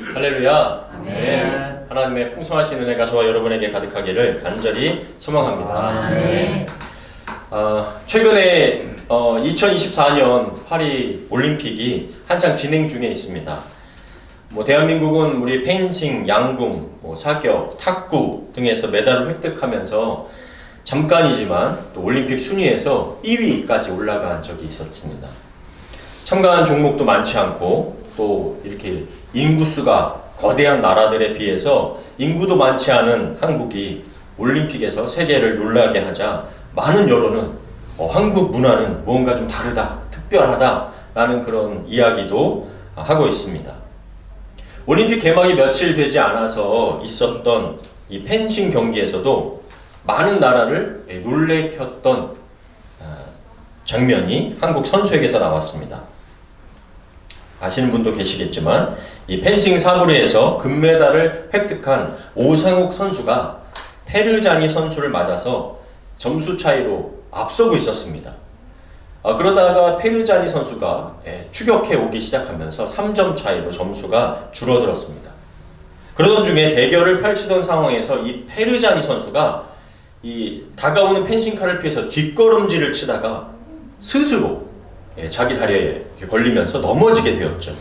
할렐루야. 아멘. 하나님의 풍성하신 은혜가 저와 여러분에게 가득하기를 간절히 소망합니다. 아멘. 최근에 2024년 파리 올림픽이 한창 진행 중에 있습니다. 대한민국은 우리 펜싱, 양궁, 사격, 탁구 등에서 메달을 획득하면서 잠깐이지만 또 올림픽 순위에서 2위까지 올라간 적이 있었습니다. 참가한 종목도 많지 않고 또 이렇게 인구수가 거대한 나라들에 비해서 인구도 많지 않은 한국이 올림픽에서 세계를 놀라게 하자 많은 여론은 한국 문화는 뭔가 좀 다르다, 특별하다라는 그런 이야기도 하고 있습니다. 올림픽 개막이 며칠 되지 않아서 있었던 이 펜싱 경기에서도 많은 나라를 놀래켰던 장면이 한국 선수에게서 나왔습니다. 아시는 분도 계시겠지만 이 펜싱 사브르에서 금메달을 획득한 오상욱 선수가 페르자니 선수를 맞아서 점수 차이로 앞서고 있었습니다. 그러다가 페르자니 선수가 추격해 오기 시작하면서 3점 차이로 점수가 줄어들었습니다. 그러던 중에 대결을 펼치던 상황에서 이 페르자니 선수가 이 다가오는 펜싱칼을 피해서 뒷걸음질을 치다가 스스로 자기 다리에 걸리면서 넘어지게 되었죠.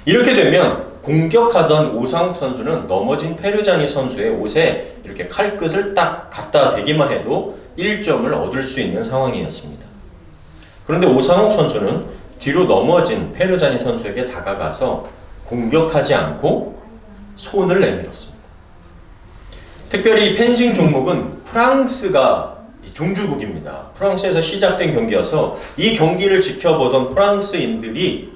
이렇게 되면 공격하던 오상욱 선수는 넘어진 페르자니 선수의 옷에 이렇게 칼끝을 딱 갖다 대기만 해도 1점을 얻을 수 있는 상황이었습니다. 그런데 오상욱 선수는 뒤로 넘어진 페르자니 선수에게 다가가서 공격하지 않고 손을 내밀었습니다. 특별히 펜싱 종목은 프랑스가 종주국입니다. 프랑스에서 시작된 경기여서 이 경기를 지켜보던 프랑스인들이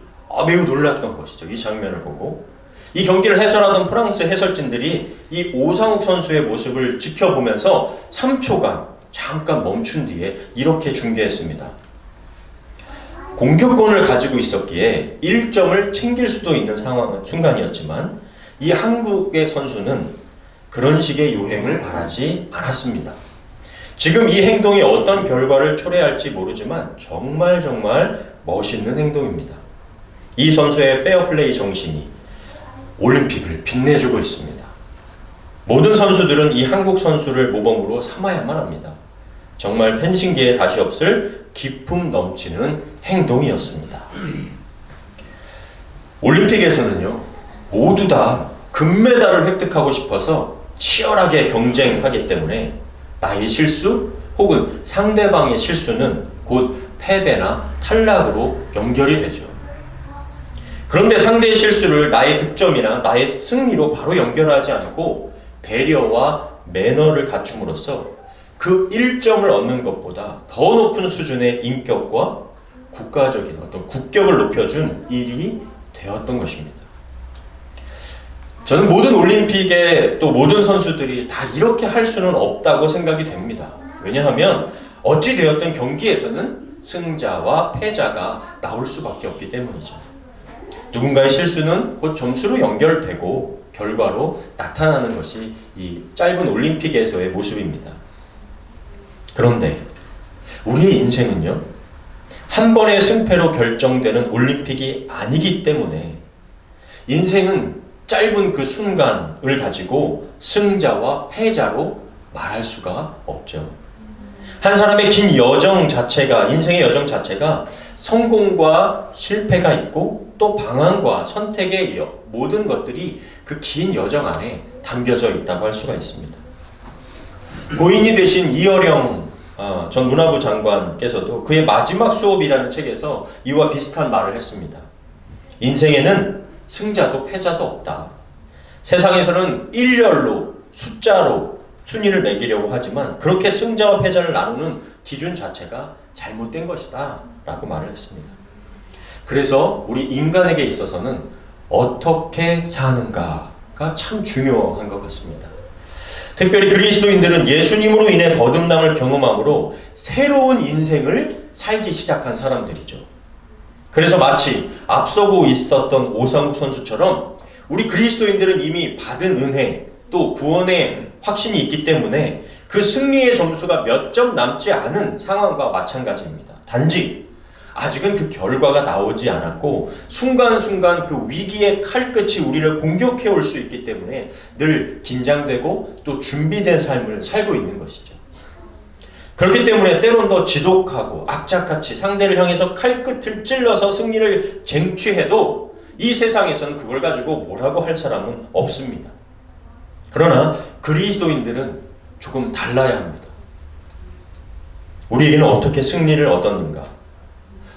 매우 놀랐던 것이죠. 이 장면을 보고 이 경기를 해설하던 프랑스 해설진들이 이 오상욱 선수의 모습을 지켜보면서 3초간 잠깐 멈춘 뒤에 이렇게 중계했습니다. 공격권을 가지고 있었기에 1점을 챙길 수도 있는 순간이었지만 이 한국의 선수는 그런 식의 요행을 바라지 않았습니다. 지금 이 행동이 어떤 결과를 초래할지 모르지만 정말 멋있는 행동입니다. 이 선수의 페어플레이 정신이 올림픽을 빛내주고 있습니다. 모든 선수들은 이 한국 선수를 모범으로 삼아야만 합니다. 정말 펜싱계에 다시 없을 기품 넘치는 행동이었습니다. 올림픽에서는요, 모두 다 금메달을 획득하고 싶어서 치열하게 경쟁하기 때문에 나의 실수 혹은 상대방의 실수는 곧 패배나 탈락으로 연결이 되죠. 그런데 상대의 실수를 나의 득점이나 나의 승리로 바로 연결하지 않고 배려와 매너를 갖춤으로써 그 1점을 얻는 것보다 더 높은 수준의 인격과 국가적인 어떤 국격을 높여준 일이 되었던 것입니다. 저는 모든 올림픽에 또 모든 선수들이 다 이렇게 할 수는 없다고 생각이 됩니다. 왜냐하면 어찌 되었든 경기에서는 승자와 패자가 나올 수밖에 없기 때문이죠. 누군가의 실수는 곧 점수로 연결되고 결과로 나타나는 것이 이 짧은 올림픽에서의 모습입니다. 그런데 우리의 인생은요, 한 번의 승패로 결정되는 올림픽이 아니기 때문에 인생은 짧은 그 순간을 가지고 승자와 패자로 말할 수가 없죠. 한 사람의 긴 여정 자체가, 인생의 여정 자체가 성공과 실패가 있고 또 방황과 선택의 모든 것들이 그 긴 여정 안에 담겨져 있다고 할 수가 있습니다. 고인이 되신 이어령 전 문화부 장관께서도 그의 마지막 수업이라는 책에서 이와 비슷한 말을 했습니다. 인생에는 승자도 패자도 없다. 세상에서는 일렬로 숫자로 순위를 매기려고 하지만 그렇게 승자와 패자를 나누는 기준 자체가 잘못된 것이다 라고 말을 했습니다. 그래서 우리 인간에게 있어서는 어떻게 사는가가 참 중요한 것 같습니다. 특별히 그리스도인들은 예수님으로 인해 거듭남을 경험함으로 새로운 인생을 살기 시작한 사람들이죠. 그래서 마치 앞서고 있었던 오상욱 선수처럼 우리 그리스도인들은 이미 받은 은혜 또 구원의 확신이 있기 때문에 그 승리의 점수가 몇 점 남지 않은 상황과 마찬가지입니다. 단지 아직은 그 결과가 나오지 않았고 순간순간 그 위기의 칼끝이 우리를 공격해 올 수 있기 때문에 늘 긴장되고 또 준비된 삶을 살고 있는 것이죠. 그렇기 때문에 때론 더 지독하고 악착같이 상대를 향해서 칼끝을 찔러서 승리를 쟁취해도 이 세상에서는 그걸 가지고 뭐라고 할 사람은 없습니다. 그러나 그리스도인들은 조금 달라야 합니다. 우리에게는 어떻게 승리를 얻었는가?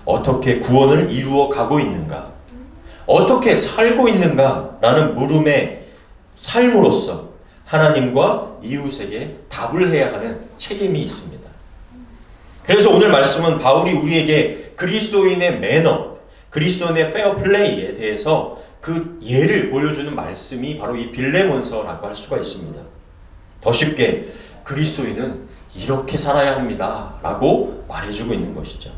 어떻게 구원을 이루어 가고 있는가? 어떻게 살고 있는가? 라는 물음의 삶으로서 하나님과 이웃에게 답을 해야 하는 책임이 있습니다. 그래서 오늘 말씀은 바울이 우리에게 그리스도인의 매너, 그리스도인의 페어 플레이에 대해서 그 예를 보여주는 말씀이 바로 이 빌레몬서라고 할 수가 있습니다. 더 쉽게 그리스도인은 이렇게 살아야 합니다 라고 말해주고 있는 것이죠.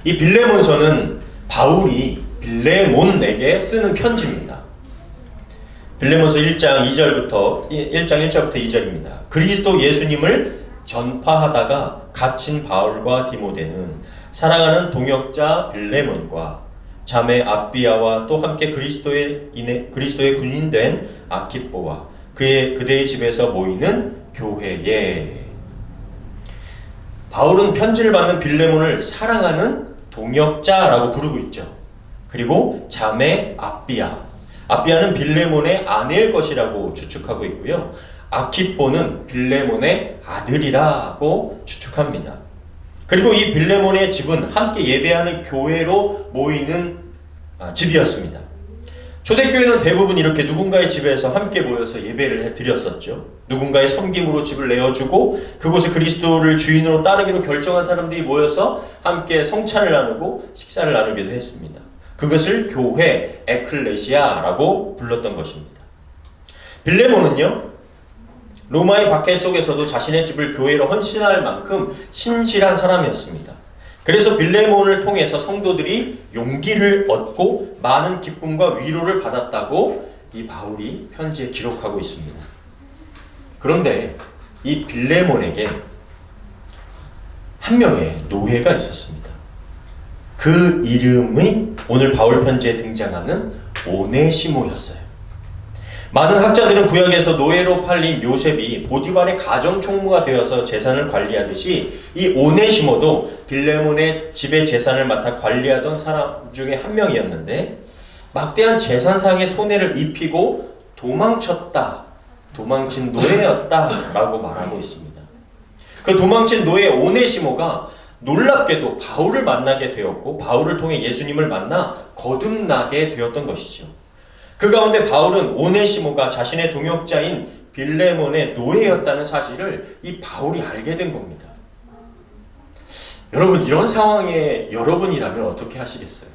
이 빌레몬서는 바울이 빌레몬에게 쓰는 편지입니다. 빌레몬서 1장 1절부터 2절입니다. 그리스도 예수님을 전파하다가 갇힌 바울과 디모데는 사랑하는 동역자 빌레몬과 자매 아비아와 또 함께 그리스도의 군인된 아키뽀와 그대의 집에서 모이는 교회에. 바울은 편지를 받는 빌레몬을 사랑하는 동역자라고 부르고 있죠. 그리고 자매 아비아는 빌레몬의 아내일 것이라고 추측하고 있고요. 아키뽀는 빌레몬의 아들이라고 추측합니다. 그리고 이 빌레몬의 집은 함께 예배하는 교회로 모이는 집이었습니다. 초대교회는 대부분 이렇게 누군가의 집에서 함께 모여서 예배를 드렸었죠. 누군가의 섬김으로 집을 내어주고 그곳에 그리스도를 주인으로 따르기로 결정한 사람들이 모여서 함께 성찬을 나누고 식사를 나누기도 했습니다. 그것을 교회, 에클레시아라고 불렀던 것입니다. 빌레몬은요, 로마의 박해 속에서도 자신의 집을 교회로 헌신할 만큼 신실한 사람이었습니다. 그래서 빌레몬을 통해서 성도들이 용기를 얻고 많은 기쁨과 위로를 받았다고 이 바울이 편지에 기록하고 있습니다. 그런데 이 빌레몬에게 한 명의 노예가 있었습니다. 그 이름이 오늘 바울 편지에 등장하는 오네시모였어요. 많은 학자들은 구약에서 노예로 팔린 요셉이 보디발의 가정총무가 되어서 재산을 관리하듯이 이 오네시모도 빌레몬의 집의 재산을 맡아 관리하던 사람 중에 한 명이었는데 막대한 재산상의 손해를 입히고 도망친 노예였다라고 말하고 있습니다. 그 도망친 노예 오네시모가 놀랍게도 바울을 만나게 되었고 바울을 통해 예수님을 만나 거듭나게 되었던 것이죠. 그 가운데 바울은 오네시모가 자신의 동역자인 빌레몬의 노예였다는 사실을 이 바울이 알게 된 겁니다. 여러분, 이런 상황에 여러분이라면 어떻게 하시겠어요?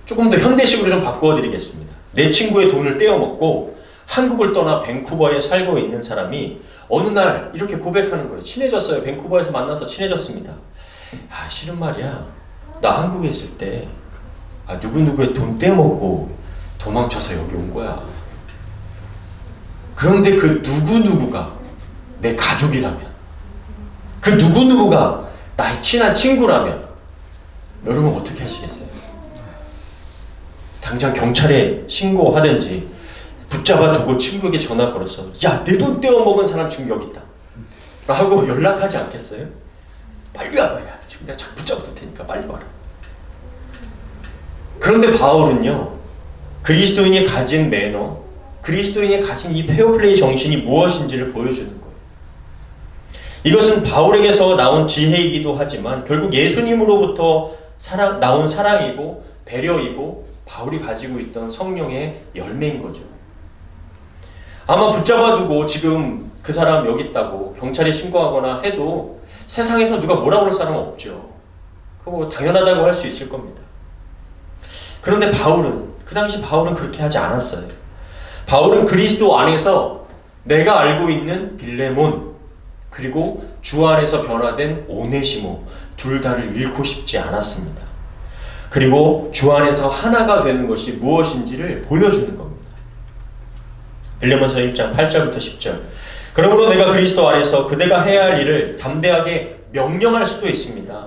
조금 더 현대식으로 좀 바꾸어 드리겠습니다. 내 친구의 돈을 떼어먹고 한국을 떠나 밴쿠버에 살고 있는 사람이 어느 날 이렇게 고백하는 거예요. 친해졌어요. 밴쿠버에서 만나서 친해졌습니다. 실은 말이야, 나 한국에 있을 때 누구누구의 돈 떼먹고 도망쳐서 여기 온 거야. 그런데 그 누구누구가 내 가족이라면, 그 누구누구가 나의 친한 친구라면 여러분 어떻게 하시겠어요? 당장 경찰에 신고하든지 붙잡아 두고 친구에게 전화 걸어서 야, 내 돈 떼어먹은 사람 지금 여기 있다 라고 연락하지 않겠어요? 빨리 와봐. 야, 지금 내가 잘 붙잡아둘 테니까 빨리 와라. 그런데 바울은요, 그리스도인이 가진 매너, 그리스도인이 가진 이 페어플레이 정신이 무엇인지를 보여주는 거예요. 이것은 바울에게서 나온 지혜이기도 하지만 결국 예수님으로부터 나온 사랑이고 배려이고 바울이 가지고 있던 성령의 열매인 거죠. 아마 붙잡아두고 지금 그 사람 여기 있다고 경찰에 신고하거나 해도 세상에서 누가 뭐라고 할 사람은 없죠. 그거 당연하다고 할 수 있을 겁니다. 그런데 그 당시 바울은 그렇게 하지 않았어요. 바울은 그리스도 안에서 내가 알고 있는 빌레몬, 그리고 주 안에서 변화된 오네시모 둘 다를 잃고 싶지 않았습니다. 그리고 주 안에서 하나가 되는 것이 무엇인지를 보여주는 겁니다. 빌레몬서 1장 8절부터 10절. 그러므로 내가 그리스도 안에서 그대가 해야 할 일을 담대하게 명령할 수도 있습니다.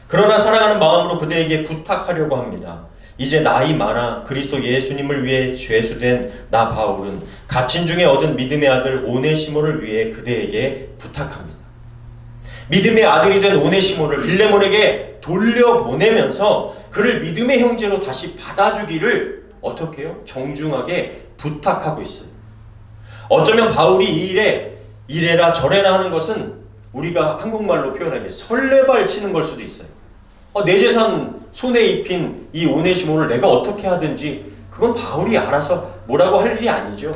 그러나 사랑하는 마음으로 그대에게 부탁하려고 합니다. 이제 나이 많아 그리스도 예수님을 위해 죄수된 나 바울은 갇힌 중에 얻은 믿음의 아들 오네시모를 위해 그대에게 부탁합니다. 믿음의 아들이 된 오네시모를 빌레몬에게 돌려보내면서 그를 믿음의 형제로 다시 받아주기를 어떻게 해요? 정중하게 부탁하고 있어요. 어쩌면 바울이 이 일에 이래라 저래라 하는 것은 우리가 한국말로 표현하기에 설레발 치는 걸 수도 있어요. 내 재산 손에 입힌 이 오네시모를 내가 어떻게 하든지 그건 바울이 알아서 뭐라고 할 일이 아니죠.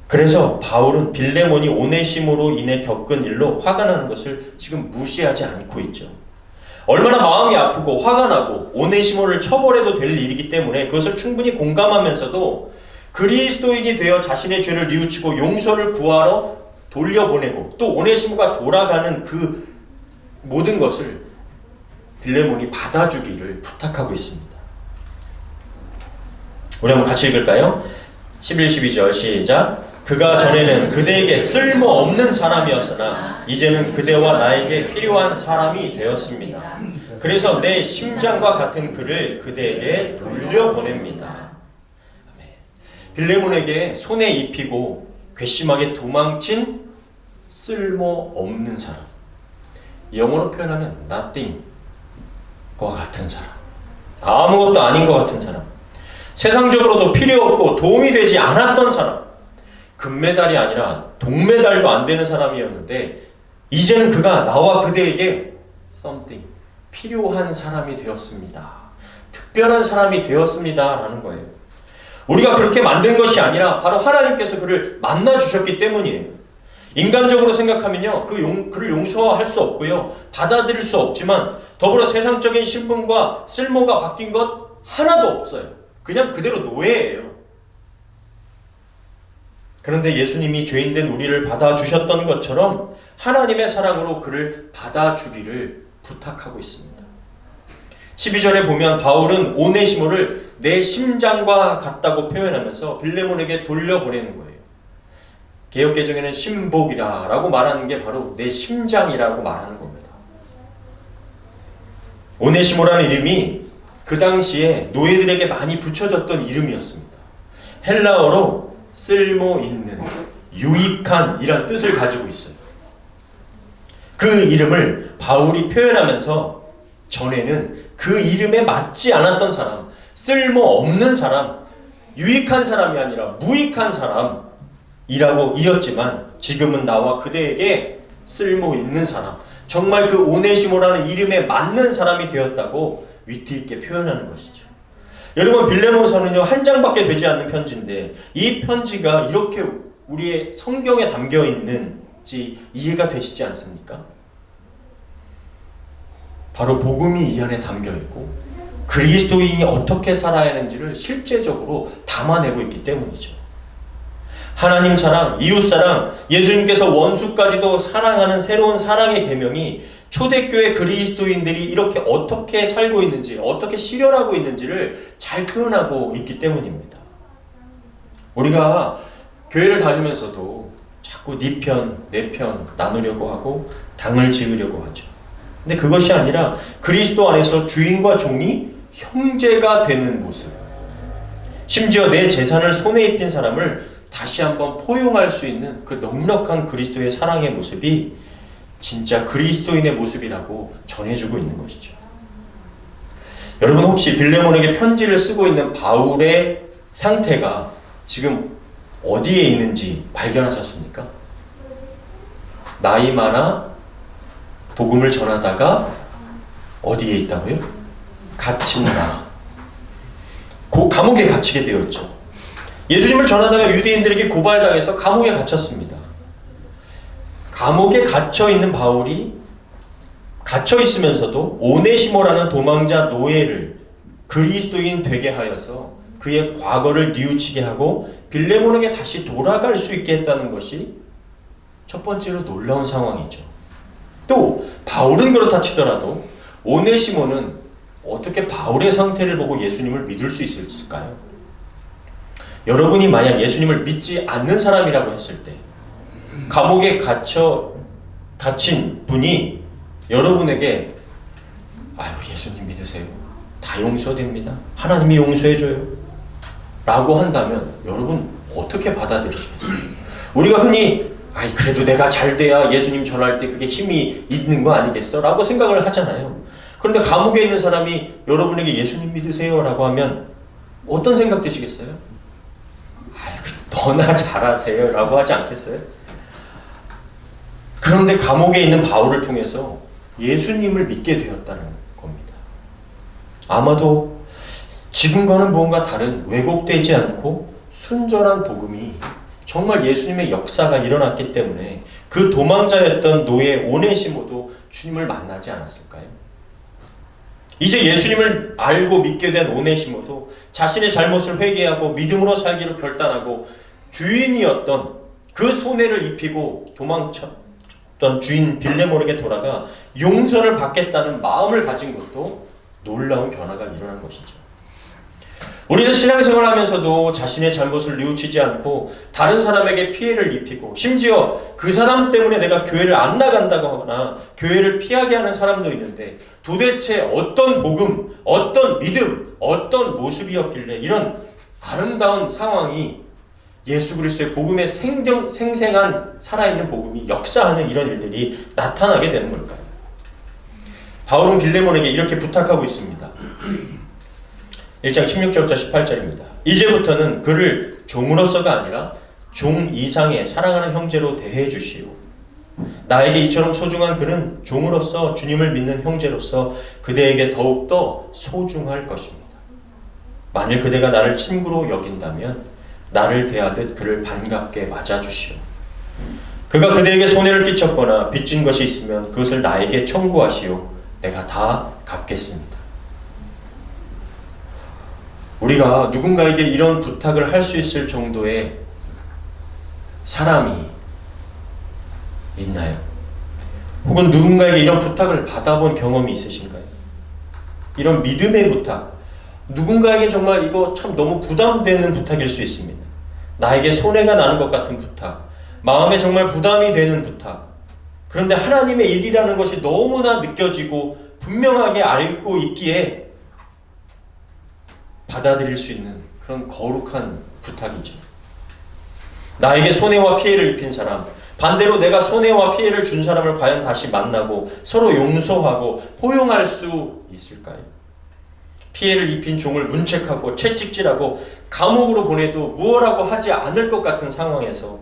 그래서 바울은 빌레몬이 오네시모로 인해 겪은 일로 화가 나는 것을 지금 무시하지 않고 있죠. 얼마나 마음이 아프고 화가 나고 오네시모를 처벌해도 될 일이기 때문에 그것을 충분히 공감하면서도 그리스도인이 되어 자신의 죄를 뉘우치고 용서를 구하러 돌려보내고 또 오네시모가 돌아가는 그 모든 것을 빌레몬이 받아주기를 부탁하고 있습니다. 우리 한번 같이 읽을까요? 11, 12절 시작. 그가 전에는 그대에게 쓸모없는 사람이었으나 이제는 그대와 나에게 필요한 사람이 되었습니다. 그래서 내 심장과 같은 그를 그대에게 돌려보냅니다. 빌레몬에게 손에 입히고 괘씸하게 도망친 쓸모없는 사람, 영어로 표현하면 nothing과 같은 사람, 아무것도 아닌 것 같은 사람, 세상적으로도 필요 없고 도움이 되지 않았던 사람, 금메달이 아니라 동메달도 안 되는 사람이었는데 이제는 그가 나와 그대에게 something, 필요한 사람이 되었습니다. 특별한 사람이 되었습니다 라는 거예요. 우리가 그렇게 만든 것이 아니라 바로 하나님께서 그를 만나주셨기 때문이에요. 인간적으로 생각하면요, 그를 용서할 수 없고요, 받아들일 수 없지만 더불어 세상적인 신분과 쓸모가 바뀐 것 하나도 없어요. 그냥 그대로 노예예요. 그런데 예수님이 죄인된 우리를 받아주셨던 것처럼 하나님의 사랑으로 그를 받아주기를 부탁하고 있습니다. 12절에 보면 바울은 오네시모를 내 심장과 같다고 표현하면서 빌레몬에게 돌려보내는 거예요. 개역개정에는 심복이라고 말하는 게 바로 내 심장이라고 말하는 겁니다. 오네시모라는 이름이 그 당시에 노예들에게 많이 붙여졌던 이름이었습니다. 헬라어로 쓸모있는, 유익한 이란 뜻을 가지고 있어요. 그 이름을 바울이 표현하면서 전에는 그 이름에 맞지 않았던 사람, 쓸모없는 사람, 유익한 사람이 아니라 무익한 사람이라고 이었지만 지금은 나와 그대에게 쓸모있는 사람, 정말 그 오네시모라는 이름에 맞는 사람이 되었다고 위트 있게 표현하는 것이죠. 여러분, 빌레몬서는요, 한 장밖에 되지 않는 편지인데 이 편지가 이렇게 우리의 성경에 담겨 있는지 이해가 되시지 않습니까? 바로 복음이 이 안에 담겨 있고 그리스도인이 어떻게 살아야 하는지를 실제적으로 담아내고 있기 때문이죠. 하나님 사랑, 이웃 사랑, 예수님께서 원수까지도 사랑하는 새로운 사랑의 계명이 초대교회 그리스도인들이 이렇게 어떻게 살고 있는지, 어떻게 실현하고 있는지를 잘 표현하고 있기 때문입니다. 우리가 교회를 다니면서도 자꾸 네 편, 내 편 나누려고 하고 당을 지으려고 하죠. 근데 그것이 아니라 그리스도 안에서 주인과 종이 형제가 되는 모습, 심지어 내 재산을 손에 입힌 사람을 다시 한번 포용할 수 있는 그 넉넉한 그리스도의 사랑의 모습이 진짜 그리스도인의 모습이라고 전해주고 있는 것이죠. 여러분, 혹시 빌레몬에게 편지를 쓰고 있는 바울의 상태가 지금 어디에 있는지 발견하셨습니까? 나이 많아 복음을 전하다가 어디에 있다고요? 갇힌다. 감옥에 갇히게 되었죠. 예수님을 전하다가 유대인들에게 고발당해서 감옥에 갇혔습니다. 감옥에 갇혀있는 바울이 갇혀있으면서도 오네시모라는 도망자 노예를 그리스도인 되게 하여서 그의 과거를 뉘우치게 하고 빌레몬에게 다시 돌아갈 수 있게 했다는 것이 첫 번째로 놀라운 상황이죠. 또 바울은 그렇다 치더라도 오네시모는 어떻게 바울의 상태를 보고 예수님을 믿을 수 있을까요? 여러분이 만약 예수님을 믿지 않는 사람이라고 했을 때, 감옥에 갇혀 갇힌 분이 여러분에게 아유 예수님 믿으세요. 다 용서됩니다. 하나님이 용서해줘요. 라고 한다면 여러분 어떻게 받아들이시겠어요? 우리가 흔히 아이 그래도 내가 잘 돼야 예수님 전할 때 그게 힘이 있는 거 아니겠어? 라고 생각을 하잖아요. 그런데 감옥에 있는 사람이 여러분에게 예수님 믿으세요? 라고 하면 어떤 생각 드시겠어요? 아이 너나 잘하세요. 라고 하지 않겠어요? 그런데 감옥에 있는 바울을 통해서 예수님을 믿게 되었다는 겁니다. 아마도 지금과는 무언가 다른 왜곡되지 않고 순전한 복음이 정말 예수님의 역사가 일어났기 때문에 그 도망자였던 노예 오네시모도 주님을 만나지 않았을까요? 이제 예수님을 알고 믿게 된 오네시모도 자신의 잘못을 회개하고 믿음으로 살기로 결단하고 주인이었던 그 손해를 입히고 도망쳤던 주인 빌레몬에게 돌아가 용서를 받겠다는 마음을 가진 것도 놀라운 변화가 일어난 것이죠. 우리는 신앙생활을 하면서도 자신의 잘못을 뉘우치지 않고 다른 사람에게 피해를 입히고 심지어 그 사람 때문에 내가 교회를 안 나간다고 하거나 교회를 피하게 하는 사람도 있는데 도대체 어떤 복음, 어떤 믿음, 어떤 모습이었길래 이런 아름다운 상황이 예수 그리스도의 복음의 생생한 살아있는 복음이 역사하는 이런 일들이 나타나게 되는 걸까요? 바울은 빌레몬에게 이렇게 부탁하고 있습니다. 1장 16절부터 18절입니다. 이제부터는 그를 종으로서가 아니라 종 이상의 사랑하는 형제로 대해 주시오. 나에게 이처럼 소중한 그는 종으로서 주님을 믿는 형제로서 그대에게 더욱더 소중할 것입니다. 만일 그대가 나를 친구로 여긴다면 나를 대하듯 그를 반갑게 맞아주시오. 그가 그대에게 손해를 끼쳤거나 빚진 것이 있으면 그것을 나에게 청구하시오. 내가 다 갚겠습니다. 우리가 누군가에게 이런 부탁을 할 수 있을 정도의 사람이 있나요? 혹은 누군가에게 이런 부탁을 받아본 경험이 있으신가요? 이런 믿음의 부탁, 누군가에게 정말 이거 참 너무 부담되는 부탁일 수 있습니다. 나에게 손해가 나는 것 같은 부탁, 마음에 정말 부담이 되는 부탁. 그런데 하나님의 일이라는 것이 너무나 느껴지고 분명하게 알고 있기에 받아들일 수 있는 그런 거룩한 부탁이죠. 나에게 손해와 피해를 입힌 사람, 반대로 내가 손해와 피해를 준 사람을 과연 다시 만나고 서로 용서하고 포용할 수 있을까요? 피해를 입힌 종을 문책하고 채찍질하고 감옥으로 보내도 무엇라고 하지 않을 것 같은 상황에서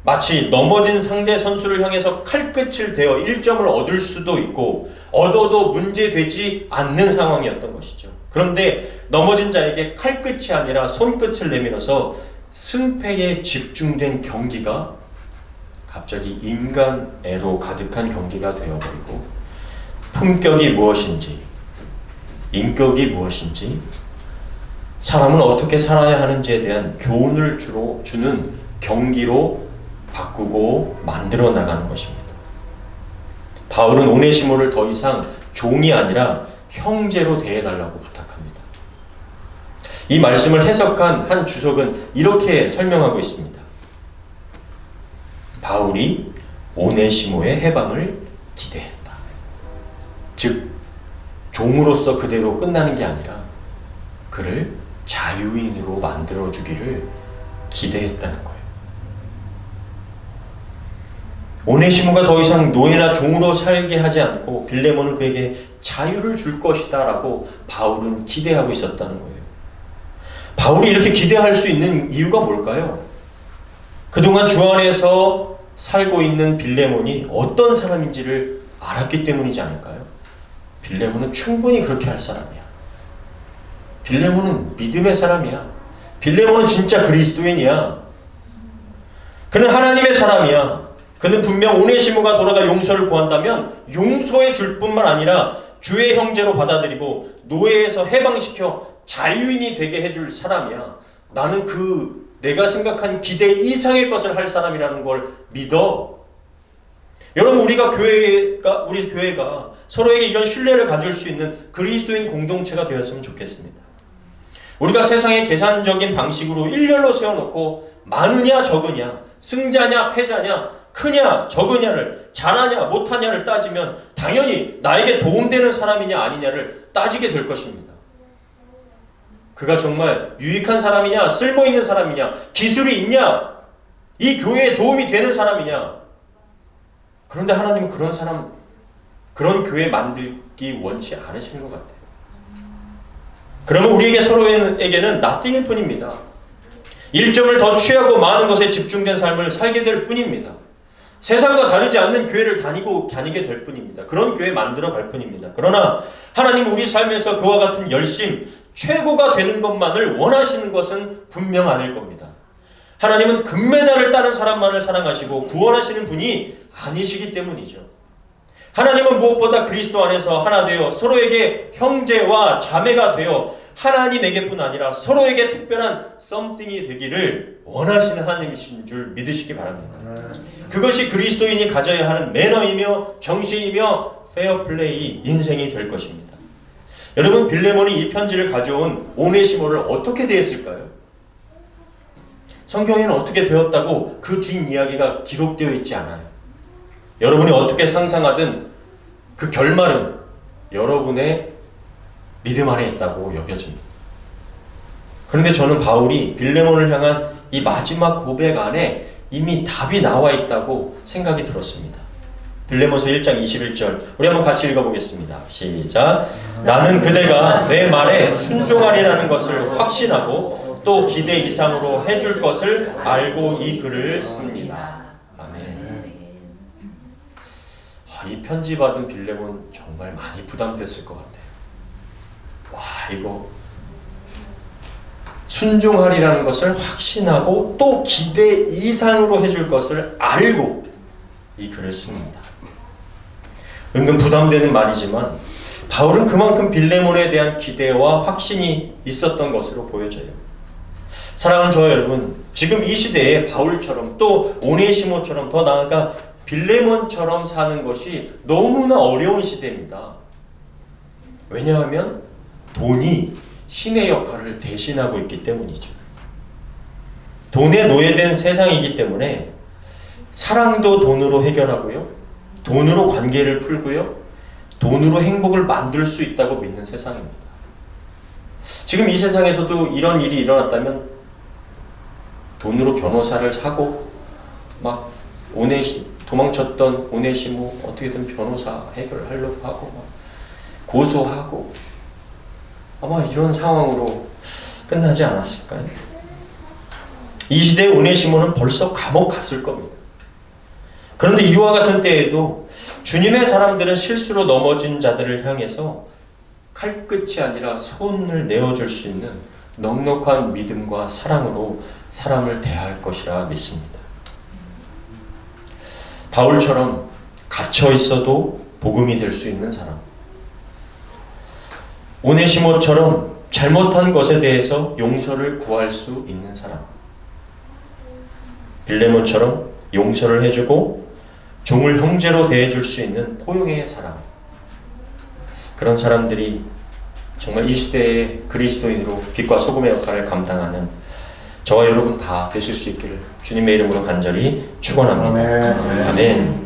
마치 넘어진 상대 선수를 향해서 칼끝을 대어 1점을 얻을 수도 있고 얻어도 문제되지 않는 상황이었던 것이죠. 그런데 넘어진 자에게 칼끝이 아니라 손끝을 내밀어서 승패에 집중된 경기가 갑자기 인간애로 가득한 경기가 되어버리고 품격이 무엇인지, 인격이 무엇인지, 사람은 어떻게 살아야 하는지에 대한 교훈을 주는 경기로 바꾸고 만들어 나가는 것입니다. 바울은 오네시모를 더 이상 종이 아니라 형제로 대해달라고 부탁합니다. 이 말씀을 해석한 한 주석은 이렇게 설명하고 있습니다. 바울이 오네시모의 해방을 기대했다. 즉 종으로서 그대로 끝나는 게 아니라 그를 자유인으로 만들어주기를 기대했다는 거예요. 오네시모가 더 이상 노예나 종으로 살게 하지 않고 빌레몬은 그에게 자유를 줄 것이다 라고 바울은 기대하고 있었다는 거예요. 바울이 이렇게 기대할 수 있는 이유가 뭘까요? 그동안 주 안에서 살고 있는 빌레몬이 어떤 사람인지를 알았기 때문이지 않을까요? 빌레몬은 충분히 그렇게 할 사람이야. 빌레몬은 믿음의 사람이야. 빌레몬은 진짜 그리스도인이야. 그는 하나님의 사람이야. 그는 분명 오네시모가 돌아가 용서를 구한다면 용서해 줄 뿐만 아니라 주의 형제로 받아들이고 노예에서 해방시켜 자유인이 되게 해줄 사람이야. 나는 내가 생각한 기대 이상의 것을 할 사람이라는 걸 믿어. 여러분, 우리 교회가 서로에게 이런 신뢰를 가질 수 있는 그리스도인 공동체가 되었으면 좋겠습니다. 우리가 세상의 계산적인 방식으로 일렬로 세워놓고 많으냐 적으냐, 승자냐 패자냐 크냐 적으냐를, 잘하냐 못하냐를 따지면 당연히 나에게 도움되는 사람이냐 아니냐를 따지게 될 것입니다. 그가 정말 유익한 사람이냐, 쓸모있는 사람이냐, 기술이 있냐, 이 교회에 도움이 되는 사람이냐. 그런데 하나님은 그런 사람, 그런 교회 만들기 원치 않으시는 것 같아요. 그러면 우리에게 서로에게는 nothing일 뿐입니다. 일점을 더 취하고 많은 것에 집중된 삶을 살게 될 뿐입니다. 세상과 다르지 않는 교회를 다니게 될 뿐입니다. 그런 교회 만들어 갈 뿐입니다. 그러나 하나님은 우리 삶에서 그와 같은 열심, 최고가 되는 것만을 원하시는 것은 분명 아닐 겁니다. 하나님은 금메달을 따는 사람만을 사랑하시고 구원하시는 분이 아니시기 때문이죠. 하나님은 무엇보다 그리스도 안에서 하나 되어 서로에게 형제와 자매가 되어 하나님에게뿐 아니라 서로에게 특별한 썸띵이 되기를 원하시는 하나님이신 줄 믿으시기 바랍니다. 그것이 그리스도인이 가져야 하는 매너이며 정신이며 페어플레이 인생이 될 것입니다. 여러분, 빌레몬이 이 편지를 가져온 오네시모를 어떻게 대했을까요? 성경에는 어떻게 되었다고 그 뒷이야기가 기록되어 있지 않아요. 여러분이 어떻게 상상하든 그 결말은 여러분의 믿음 안에 있다고 여겨집니다. 그런데 저는 바울이 빌레몬을 향한 이 마지막 고백 안에 이미 답이 나와 있다고 생각이 들었습니다. 빌레몬서 1장 21절 우리 한번 같이 읽어보겠습니다. 시작. 나는 그대가 내 말에 순종하리라는 것을 확신하고 또 기대 이상으로 해줄 것을 알고 이 글을 씁니다. 아멘. 이 편지 받은 빌레몬 정말 많이 부담됐을 것 같아요. 와, 이거 순종하리라는 것을 확신하고 또 기대 이상으로 해줄 것을 알고 이 글을 씁니다. 은근 부담되는 말이지만 바울은 그만큼 빌레몬에 대한 기대와 확신이 있었던 것으로 보여져요. 사랑하는 저와 여러분, 지금 이 시대에 바울처럼 또 오네시모처럼 더 나아가 빌레몬처럼 사는 것이 너무나 어려운 시대입니다. 왜냐하면 돈이 신의 역할을 대신하고 있기 때문이죠. 돈에 노예된 세상이기 때문에 사랑도 돈으로 해결하고요, 돈으로 관계를 풀고요, 돈으로 행복을 만들 수 있다고 믿는 세상입니다. 지금 이 세상에서도 이런 일이 일어났다면 돈으로 변호사를 사고 막 도망쳤던 오네시모 어떻게든 변호사 해결하려고 하고 막 고소하고 아마 이런 상황으로 끝나지 않았을까요? 이 시대의 오네시모는 벌써 감옥 갔을 겁니다. 그런데 이와 같은 때에도 주님의 사람들은 실수로 넘어진 자들을 향해서 칼끝이 아니라 손을 내어줄 수 있는 넉넉한 믿음과 사랑으로 사람을 대할 것이라 믿습니다. 바울처럼 갇혀 있어도 복음이 될 수 있는 사람, 오네시모처럼 잘못한 것에 대해서 용서를 구할 수 있는 사람, 빌레몬처럼 용서를 해주고 종을 형제로 대해줄 수 있는 포용의 사람, 그런 사람들이 정말 이 시대의 그리스도인으로 빛과 소금의 역할을 감당하는 저와 여러분 다 되실 수 있기를 주님의 이름으로 간절히 축원합니다. 아멘.